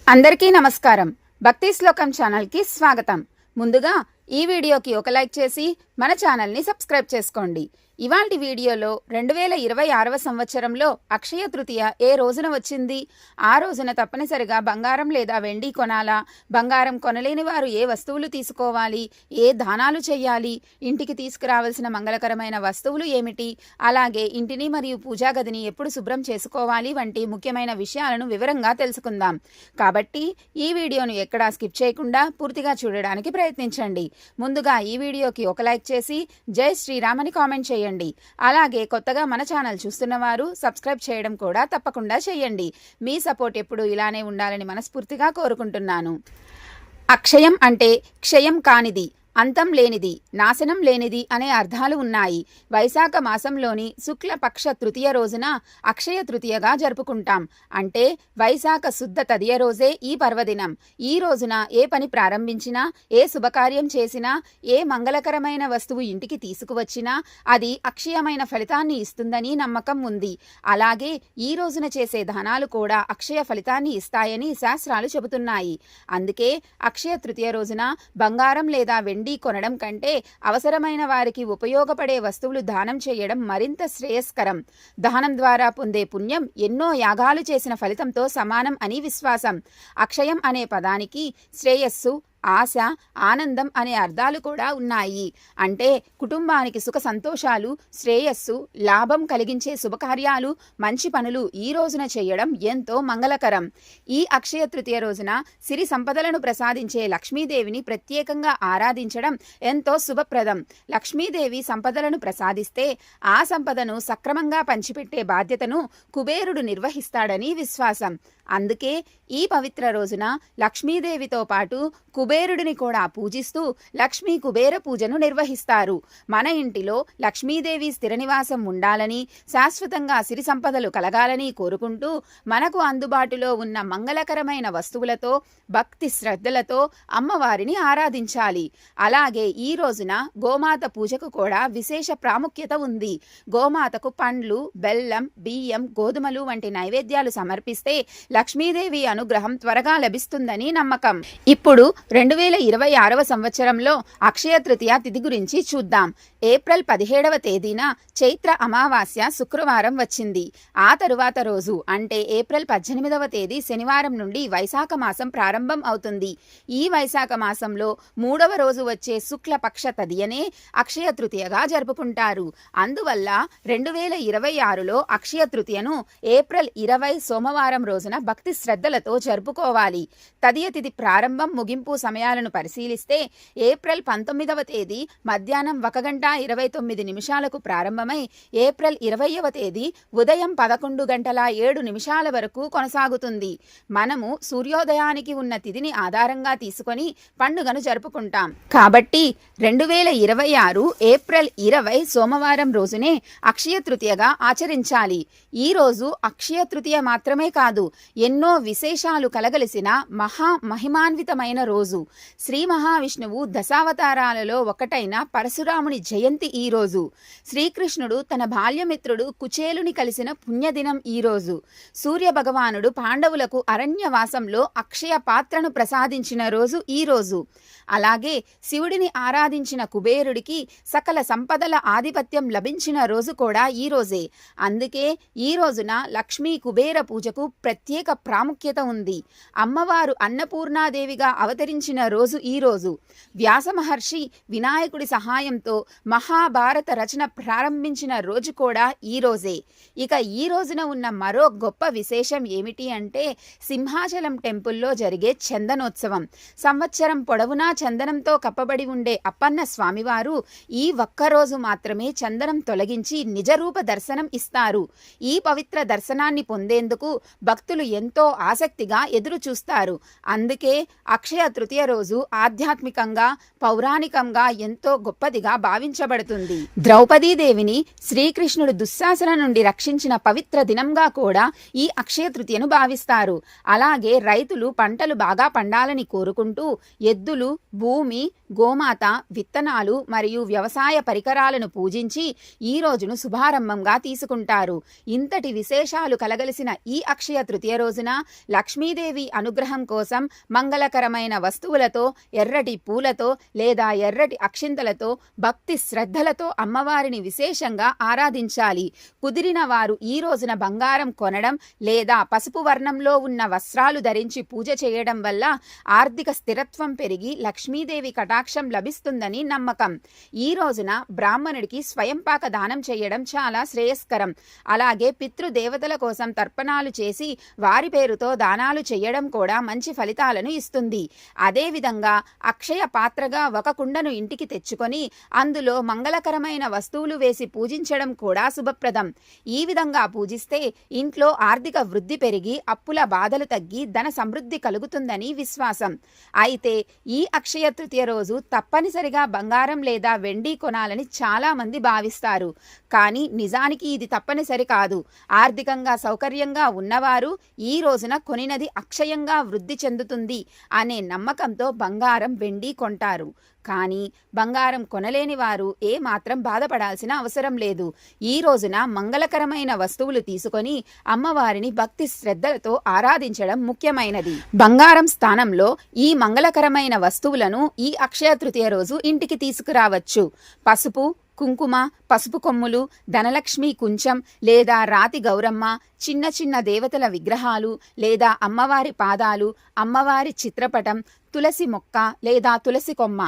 అందరికీ నమస్కారం. భక్తి శ్లోకం ఛానల్కి స్వాగతం. ముందుగా ఈ వీడియోకి ఒక లైక్ చేసి మన ఛానల్ని సబ్స్క్రైబ్ చేసుకోండి. ఇవాల్టి వీడియోలో 2026వ సంవత్సరంలో అక్షయ తృతీయ ఏ రోజున వచ్చింది, ఆ రోజున తప్పనిసరిగా బంగారం లేదా వెండి కొనాలా, బంగారం కొనలేని వారు ఏ వస్తువులు తీసుకోవాలి, ఏ దానాలు చేయాలి, ఇంటికి తీసుకురావాల్సిన మంగళకరమైన వస్తువులు ఏమిటి, అలాగే ఇంటిని మరియు పూజా గదిని ఎప్పుడు శుభ్రం చేసుకోవాలి వంటి ముఖ్యమైన విషయాలను వివరంగా తెలుసుకుందాం. కాబట్టి ఈ వీడియోను ఎక్కడా స్కిప్ చేయకుండా పూర్తిగా చూడడానికి ప్రయత్నించండి. ముందుగా ఈ వీడియోకి ఒక లైక్ చేసి జై శ్రీరామ్ అని కామెంట్ చేయండి. అలాగే కొత్తగా మన ఛానల్ చూస్తున్న వారు సబ్స్క్రైబ్ చేయడం కూడా తప్పకుండా చేయండి. మీ సపోర్ట్ ఎప్పుడు ఇలానే ఉండాలని మనస్ఫూర్తిగా కోరుకుంటున్నాను. అక్షయం అంటే క్షయం కానిది, అంతం లేనిది, నాశనం లేనిది అనే అర్థాలు ఉన్నాయి. వైశాఖ మాసంలోని శుక్లపక్ష తృతీయ రోజున అక్షయ తృతీయగా జరుపుకుంటాం. అంటే వైశాఖ శుద్ధ తదియ రోజే ఈ పర్వదినం. ఈ రోజున ఏ పని ప్రారంభించినా, ఏ శుభకార్యం చేసినా, ఏ మంగళకరమైన వస్తువు ఇంటికి తీసుకువచ్చినా అది అక్షయమైన ఫలితాన్ని ఇస్తుందని నమ్మకం ఉంది. అలాగే ఈ రోజున చేసే దానాలు కూడా అక్షయ ఫలితాన్ని ఇస్తాయని శాస్త్రాలు చెబుతున్నాయి. అందుకే అక్షయ తృతీయ రోజున బంగారం లేదా వెండి కొనడం కంటే అవసరమైన వారికి ఉపయోగపడే వస్తువులు దానం చేయడం మరింత శ్రేయస్కరం. దానం ద్వారా పొందే పుణ్యం ఎన్నో యాగాలు చేసిన ఫలితంతో సమానం అని విశ్వాసం. అక్షయం అనే పదానికి శ్రేయస్సు, ఆశ, ఆనందం అనే అర్థాలు కూడా ఉన్నాయి. అంటే కుటుంబానికి సుఖ సంతోషాలు, శ్రేయస్సు, లాభం కలిగించే శుభకార్యాలు, మంచి పనులు ఈ రోజున చేయడం ఎంతో మంగళకరం. ఈ అక్షయ తృతీయ రోజున సిరి సంపదలను ప్రసాదించే లక్ష్మీదేవిని ప్రత్యేకంగా ఆరాధించడం ఎంతో శుభప్రదం. లక్ష్మీదేవి సంపదలను ప్రసాదిస్తే ఆ సంపదను సక్రమంగా పంచిపెట్టే బాధ్యతను కుబేరుడు నిర్వహిస్తాడని విశ్వాసం. అందుకే ఈ పవిత్ర రోజున లక్ష్మీదేవితో పాటు కుబేరుడిని కూడా పూజిస్తూ లక్ష్మీ కుబేర పూజను నిర్వహిస్తారు. మన ఇంటిలో లక్ష్మీదేవి స్థిర నివాసం ఉండాలని, శాశ్వతంగా సిరి సంపదలు కలగాలని కోరుకుంటూ మనకు అందుబాటులో ఉన్న మంగళకరమైన వస్తువులతో భక్తి శ్రద్ధలతో అమ్మవారిని ఆరాధించాలి. అలాగే ఈ రోజున గోమాత పూజకు కూడా విశేష ప్రాముఖ్యత ఉంది. గోమాతకు పండ్లు, బెల్లం, బియ్యం, గోధుమలు వంటి నైవేద్యాలు సమర్పిస్తే లక్ష్మీదేవి అనుగ్రహం త్వరగా లభిస్తుందని నమ్మకం. ఇప్పుడు 2026వ సంవత్సరంలో అక్షయ తృతీయ తిథి గురించి చూద్దాం. ఏప్రిల్ 17వ తేదీన చైత్ర అమావాస్య శుక్రవారం వచ్చింది. ఆ తరువాత రోజు అంటే ఏప్రిల్ 18వ తేదీ శనివారం నుండి వైశాఖ మాసం ప్రారంభం అవుతుంది. ఈ వైశాఖ మాసంలో 3వ రోజు వచ్చే శుక్లపక్ష తదియనే అక్షయ తృతీయగా జరుపుకుంటారు. అందువల్ల 2026లో అక్షయ తృతీయను ఏప్రిల్ 20 సోమవారం రోజున భక్తి శ్రద్ధలతో జరుపుకోవాలి. తదియ తిథి ప్రారంభం, ముగింపు సమయాలను పరిశీలిస్తే ఏప్రిల్ 19వ తేదీ మధ్యాహ్నం 1:29 ప్రారంభమై ఏప్రిల్ 20వ తేదీ ఉదయం 11:07 వరకు కొనసాగుతుంది. మనము సూర్యోదయానికి ఉన్న తిథిని ఆధారంగా తీసుకొని పండుగను జరుపుకుంటాం. కాబట్టి 2026 ఏప్రిల్ 20 సోమవారం రోజునే అక్షయ తృతీయగా ఆచరించాలి. ఈ రోజు అక్షయ తృతీయ మాత్రమే కాదు, ఎన్నో విశేషాలు కలగలిసిన మహిమాన్వితమైన రోజు. శ్రీ మహావిష్ణువు దశావతారాలలో ఒకటైన పరశురాముని జయంతి ఈ రోజు. శ్రీకృష్ణుడు తన బాల్యమిత్రుడు కుచేలుని కలిసిన పుణ్యదినం ఈ రోజు. సూర్య భగవానుడు పాండవులకు అరణ్యవాసంలో అక్షయ పాత్రను ప్రసాదించిన రోజు ఈ రోజు. అలాగే శివుడిని ఆరాధించిన కుబేరుడికి సకల సంపదల ఆధిపత్యం లభించిన రోజు కూడా ఈ రోజే. అందుకే ఈ రోజున లక్ష్మీ కుబేర పూజకు ప్రత్యేక ప్రాముఖ్యత ఉంది. అమ్మవారు అన్నపూర్ణాదేవిగా అవతరించిన రోజు ఈ రోజు. వ్యాస మహర్షి వినాయకుడి సహాయంతో మహాభారత రచన ప్రారంభించిన రోజు కూడా ఈ రోజే. ఇక ఈ రోజున ఉన్న మరో గొప్ప విశేషం ఏమిటి అంటే సింహాచలం టెంపుల్లో జరిగే చందనోత్సవం. సంవత్సరం పొడవునా చందనంతో కప్పబడి ఉండే అప్పన్న స్వామివారు ఈ ఒక్కరోజు మాత్రమే చందనం తొలగించి నిజరూప దర్శనం ఇస్తారు. ఈ పవిత్ర దర్శనాన్ని పొందేందుకు భక్తులు ఎంతో ఆసక్తిగా ఎదురు చూస్తారు. అందుకే అక్షయ తృతీయ తృతీయ రోజు ఆధ్యాత్మికంగా పౌరాణికంగా ఎంతో గొప్పదిగా భావించబడుతుంది. ద్రౌపదీదేవిని శ్రీకృష్ణుడు దుశ్శాసన నుండి రక్షించిన పవిత్ర దినంగా కూడా ఈ అక్షయ తృతీయను భావిస్తారు. అలాగే రైతులు పంటలు బాగా పండాలని కోరుకుంటూ ఎద్దులు, భూమి, గోమాత, విత్తనాలు మరియు వ్యవసాయ పరికరాలను పూజించి ఈ రోజును శుభారంభంగా తీసుకుంటారు. ఇంతటి విశేషాలు కలగలిసిన ఈ అక్షయ తృతీయ రోజున లక్ష్మీదేవి అనుగ్రహం కోసం మంగళకరమైన వస్తువులతో, ఎర్రటి పూలతో లేదా ఎర్రటి అక్షింతలతో భక్తి శ్రద్ధలతో అమ్మవారిని విశేషంగా ఆరాధించాలి. కుదిరిన వారు ఈ రోజున బంగారం కొనడం లేదా పసుపు వర్ణంలో ఉన్న వస్త్రాలు ధరించి పూజ చేయడం వల్ల ఆర్థిక స్థిరత్వం పెరిగి లక్ష్మీదేవి కటాక్షం లభిస్తుందని నమ్మకం. ఈ రోజున బ్రాహ్మణుడికి స్వయంపాక దానం చేయడం చాలా శ్రేయస్కరం. అలాగే పితృదేవతల కోసం తర్పణాలు చేసి వారి పేరుతో దానాలు చేయడం కూడా మంచి ఫలితాలను ఇస్తుంది. అదేవిధంగా అక్షయ పాత్రగా ఒక కుండను ఇంటికి తెచ్చుకొని అందులో మంగళకరమైన వస్తువులు వేసి పూజించడం కూడా శుభప్రదం. ఈ విధంగా పూజిస్తే ఇంట్లో ఆర్థిక వృద్ధి పెరిగి అప్పుల బాధలు తగ్గి ధన సమృద్ధి కలుగుతుందని విశ్వాసం. అయితే ఈ అక్షయ తృతీయ రోజు తప్పనిసరిగా బంగారం లేదా వెండి కొనాలని చాలా మంది భావిస్తారు. కానీ నిజానికి ఇది తప్పనిసరి కాదు. ఆర్థికంగా సౌకర్యంగా ఉన్నవారు ఈ రోజున కొనినది అక్షయంగా వృద్ధి చెందుతుంది అనే నమ్మకంతో బంగారం, వెండి కొంటారు. కానీ బంగారం కొనలేని వారు ఏ మాత్రం బాధపడాల్సిన అవసరం లేదు. ఈ రోజున మంగళకరమైన వస్తువులు తీసుకొని అమ్మవారిని భక్తి శ్రద్ధలతో ఆరాధించడం ముఖ్యమైనది. బంగారం స్థానంలో ఈ మంగళకరమైన వస్తువులను ఈ అక్షయ తృతీయ రోజు ఇంటికి తీసుకురావచ్చు. పసుపు, కుంకుమ, పసుపు కొమ్ములు, ధనలక్ష్మి కుంచం లేదా రాతి గౌరమ్మ, చిన్న చిన్న దేవతల విగ్రహాలు లేదా అమ్మవారి పాదాలు, అమ్మవారి చిత్రపటం, తులసి మొక్క లేదా తులసి కొమ్మ.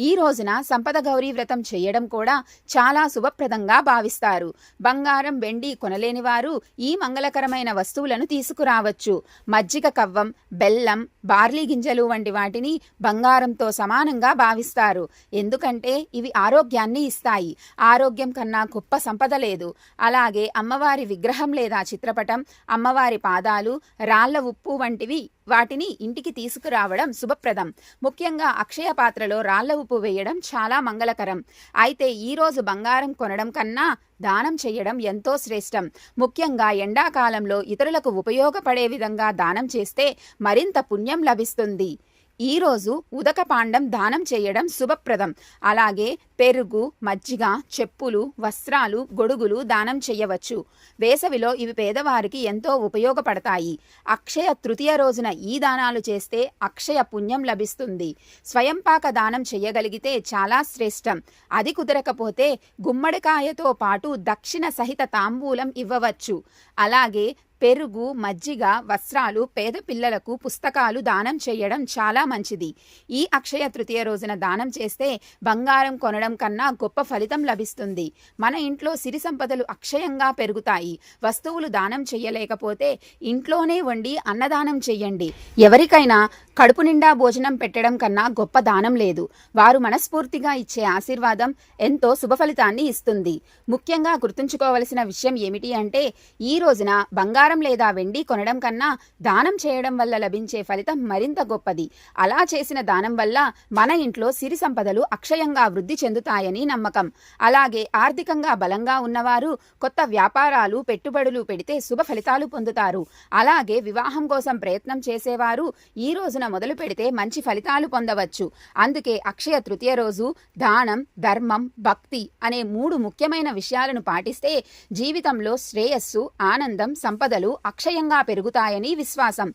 ఈ రోజున సంపద గౌరీ వ్రతం చేయడం కూడా చాలా శుభప్రదంగా భావిస్తారు. బంగారం, వెండి కొనలేని వారు ఈ మంగళకరమైన వస్తువులను తీసుకురావచ్చు. మజ్జిగ కవ్వం, బెల్లం, బార్లీ గింజలు వంటి వాటిని బంగారంతో సమానంగా భావిస్తారు. ఎందుకంటే ఇవి ఆరోగ్యాన్ని ఇస్తాయి. ఆరోగ్యం కన్నా గొప్ప సంపద లేదు. అలాగే అమ్మవారి విగ్రహం లేదా చిత్రపటం, అమ్మవారి పాదాలు, రాళ్ల ఉప్పు వంటివి వాటిని ఇంటికి తీసుకురావడం శుభప్రదం. ముఖ్యంగా అక్షయ పాత్రలో రాళ్ల ఉప్పు వేయడం చాలా మంగళకరం. అయితే ఈ రోజు బంగారం కొనడం కన్నా దానం చేయడం ఎంతో శ్రేష్టం. ముఖ్యంగా ఎండాకాలంలో ఇతరులకు ఉపయోగపడే విధంగా దానం చేస్తే మరింత పుణ్యం లభిస్తుంది. ఈ రోజు ఉదక పాండం దానం చేయడం శుభప్రదం. అలాగే పెరుగు, మజ్జిగ, చెప్పులు, వస్త్రాలు, గొడుగులు దానం చేయవచ్చు. వేసవిలో ఇవి పేదవారికి ఎంతో ఉపయోగపడతాయి. అక్షయ తృతీయ రోజున ఈ దానాలు చేస్తే అక్షయ పుణ్యం లభిస్తుంది. స్వయంపాక దానం చేయగలిగితే చాలా శ్రేష్టం. అది కుదరకపోతే గుమ్మడికాయతో పాటు దక్షిణ సహిత తాంబూలం ఇవ్వవచ్చు. అలాగే పెరుగు, మజ్జిగ, వస్త్రాలు, పేద పిల్లలకు పుస్తకాలు దానం చేయడం చాలా మంచిది. ఈ అక్షయ తృతీయ రోజున దానం చేస్తే బంగారం కొనడం కన్నా గొప్ప ఫలితం లభిస్తుంది. మన ఇంట్లో సిరి సంపదలు అక్షయంగా పెరుగుతాయి. వస్తువులు దానం చేయలేకపోతే ఇంట్లోనే వండి అన్నదానం చెయ్యండి. ఎవరికైనా కడుపు నిండా భోజనం పెట్టడం కన్నా గొప్ప దానం లేదు. వారు మనస్ఫూర్తిగా ఇచ్చే ఆశీర్వాదం ఎంతో శుభ ఫలితాన్ని ఇస్తుంది. ముఖ్యంగా గుర్తుంచుకోవలసిన విషయం ఏమిటి అంటే ఈ రోజున బంగారం లేదా వెండి కొనడం కన్నా దానం చేయడం వల్ల లభించే ఫలితం మరింత గొప్పది. అలా చేసిన దానం వల్ల మన ఇంట్లో సిరి సంపదలు అక్షయంగా వృద్ధి చెందుతాయని నమ్మకం. అలాగే ఆర్థికంగా బలంగా ఉన్నవారు కొత్త వ్యాపారాలు, పెట్టుబడులు పెడితే శుభ ఫలితాలు పొందుతారు. అలాగే వివాహం కోసం ప్రయత్నం చేసేవారు ఈ రోజున మొదలు పెడితే మంచి ఫలితాలు పొందవచ్చు. అందుకే అక్షయ తృతీయ రోజు దానం, ధర్మం, భక్తి అనే 3 ముఖ్యమైన విషయాలను పాటిస్తే జీవితంలో శ్రేయస్సు, ఆనందం, సంపదలు అక్షయంగా పెరుగుతాయని విశ్వాసం.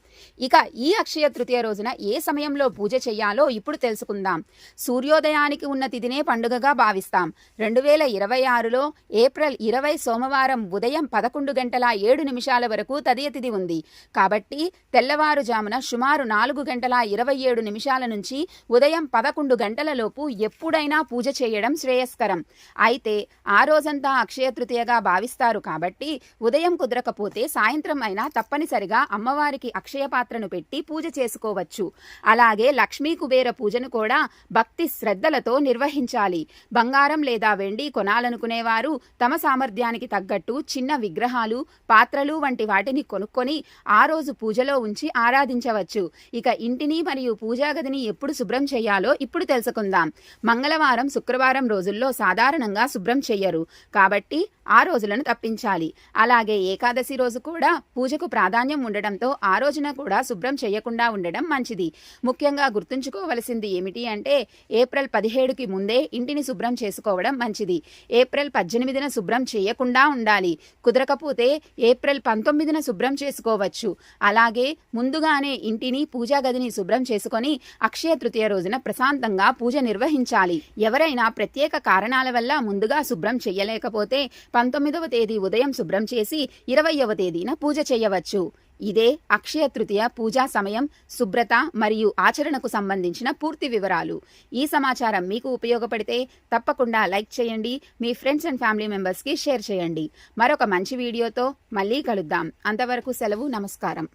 ఇక ఈ అక్షయ తృతీయ రోజున ఏ సమయంలో పూజ చేయాలో ఇప్పుడు తెలుసుకుందాం. సూర్యోదయానికి ఉన్న తిథినే పండుగగా భావిస్తాం. 2026లో ఏప్రిల్ 20 సోమవారం ఉదయం 11:07 వరకు తదియ తిథి ఉంది. కాబట్టి తెల్లవారుజామున సుమారు 4:27 నుంచి ఉదయం 11 గంటలలోపు ఎప్పుడైనా పూజ చేయడం శ్రేయస్కరం. అయితే ఆ రోజంతా అక్షయ తృతీయగా భావిస్తారు కాబట్టి ఉదయం కుదరకపోతే సాయంత్రం అయినా తప్పనిసరిగా అమ్మవారికి అక్షయ పాత్రను పెట్టి పూజ చేసుకోవచ్చు. అలాగే లక్ష్మీ కుబేర పూజను కూడా భక్తి శ్రద్ధలతో నిర్వహించాలి. బంగారం లేదా వెండి కొనాలనుకునేవారు తమ సామర్థ్యానికి తగ్గట్టు చిన్న విగ్రహాలు, పాత్రలు వంటి వాటిని కొనుక్కొని ఆ రోజు పూజలో ఉంచి ఆరాధించవచ్చు. ఇక ఇంటిని మరియు పూజా గదిని ఎప్పుడు శుభ్రం చేయాలో ఇప్పుడు తెలుసుకుందాం. మంగళవారం, శుక్రవారం రోజుల్లో సాధారణంగా శుభ్రం చెయ్యరు కాబట్టి ఆ రోజులను తప్పించాలి. అలాగే ఏకాదశి రోజు కూడా పూజకు ప్రాధాన్యం ఉండడంతో ఆ రోజున కూడా శుభ్రం చేయకుండా ఉండడం మంచిది. ముఖ్యంగా గుర్తుంచుకోవలసింది ఏమిటి అంటే ఏప్రిల్ 17కి ముందే ఇంటిని శుభ్రం చేసుకోవడం మంచిది. ఏప్రిల్ 18న శుభ్రం చేయకుండా ఉండాలి. కుదరకపోతే ఏప్రిల్ 19న శుభ్రం చేసుకోవచ్చు. అలాగే ముందుగానే ఇంటిని పూజా గదిని శుభ్రం చేసుకొని అక్షయ తృతీయ రోజున ప్రశాంతంగా పూజ నిర్వహించాలి. ఎవరైనా ప్రత్యేక కారణాల వల్ల ముందుగా శుభ్రం చేయలేకపోతే 19వ తేదీ ఉదయం శుభ్రం చేసి 20వ తేదీన పూజ చేయవచ్చు. ఇదే అక్షయ తృతీయ పూజా సమయం, శుభ్రత మరియు ఆచరణకు సంబంధించిన పూర్తి వివరాలు. ఈ సమాచారం మీకు ఉపయోగపడితే తప్పకుండా లైక్ చేయండి, మీ ఫ్రెండ్స్ అండ్ ఫ్యామిలీ మెంబర్స్కి షేర్ చేయండి. మరొక మంచి వీడియోతో మళ్ళీ కలుద్దాం. అంతవరకు సెలవు. నమస్కారం.